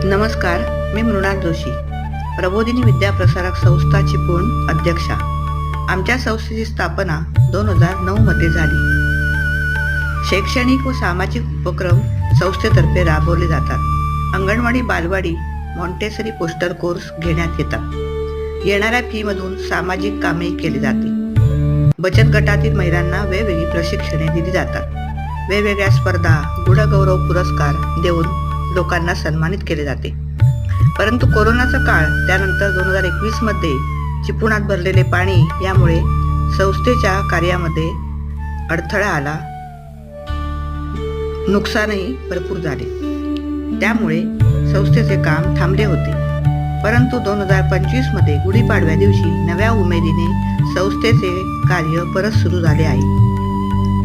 नमस्कार, मी मृणाल जोशी, प्रबोधिनी विद्या प्रसारक संस्था चिपळूण अध्यक्षा. आमच्या संस्थेची स्थापना 2009 मध्ये झाली. शैक्षणिक व सामाजिक उपक्रम संस्थेतर्फे राबवले जातात. अंगणवाडी, बालवाडी, मॉन्टेसरी पोस्टर कोर्स घेण्यात येतात. येणाऱ्या फीमधून सामाजिक कामे केली जाते. बचत गटातील महिलांना वेगवेगळी प्रशिक्षणे दिली जातात. वेगवेगळ्या स्पर्धा, गुणगौरव पुरस्कार देऊन लोकांना सन्मानित केले जाते. परंतु कोरोनाचा काळ, त्यानंतर 2021 मध्ये चिपळुणात भरलेले पाणी यामुळे संस्थेच्या कार्यामध्ये अडथळा आला. नुकसानही भरपूर झाले. त्यामुळे संस्थेचे काम थांबले होते. परंतु 2025 मध्ये गुढीपाडव्या दिवशी नव्या उमेदीने संस्थेचे कार्य परत सुरू झाले आहे.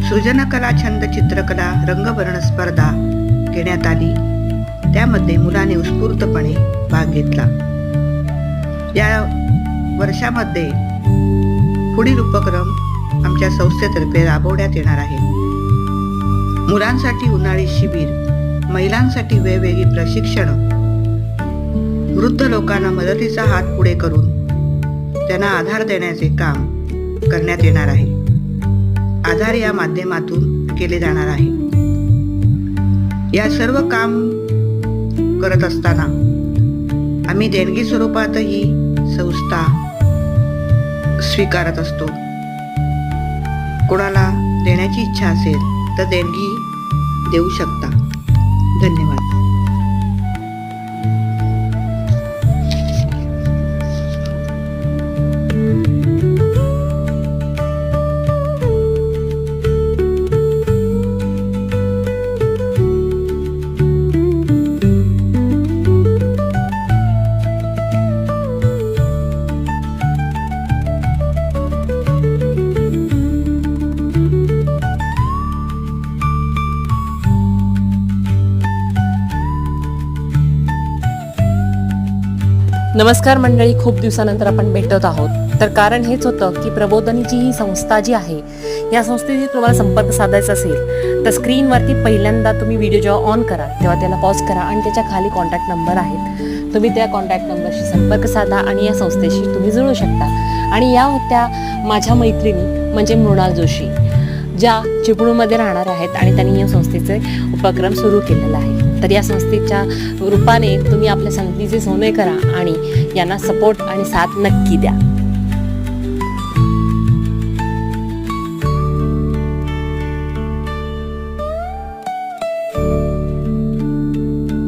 सृजनकला, छंद, चित्रकला, रंगवर्ण स्पर्धा घेण्यात आली. त्यामध्ये मुलांनी उत्स्फूर्तपणे भाग घेतला. या वर्षामध्ये पुढील उपक्रम आमच्या संस्थेतर्फे राबवण्यात येणार आहे. मुलांसाठी उन्हाळी शिबिर, महिलांसाठी वेगवेगळी प्रशिक्षण, वृद्ध लोकांना मदतीचा हात पुढे करून त्यांना आधार देण्याचे काम करण्यात येणार आहे. आधार या माध्यमातून केले जाणार आहे. या सर्व काम करत असताना आम्ही देणगी स्वरूपातही संस्था स्वीकारत असतो. कोणाला देण्याची इच्छा असेल तर देणगी देऊ शकता. धन्यवाद. नमस्कार मंडळी, खूप दिवसानंतर आपण भेटत आहोत. तर कारण हेच होतं की प्रबोधिनीची ही संस्था जी आहे, या संस्थेशी तुम्हाला संपर्क साधायचा असेल तर स्क्रीनवरती पहिल्यांदा तुम्ही व्हिडिओ जेव्हा ऑन करा तेव्हा त्याला पॉज करा आणि त्याच्या खाली कॉन्टॅक्ट नंबर आहेत. तुम्ही त्या कॉन्टॅक्ट नंबरशी संपर्क साधा आणि या संस्थेशी तुम्ही जुळू शकता. आणि या होत्या माझ्या मैत्रिणी, म्हणजे मृणाल जोशी, ज्या चिपळूणमध्ये राहणार आहेत आणि त्यांनी या संस्थेचे उपक्रम सुरू केलेला आहे. तर या संस्थेच्या रूपाने तुम्ही आपल्या संधीचे सोने करा आणि यांना सपोर्ट आणि साथ नक्की द्या.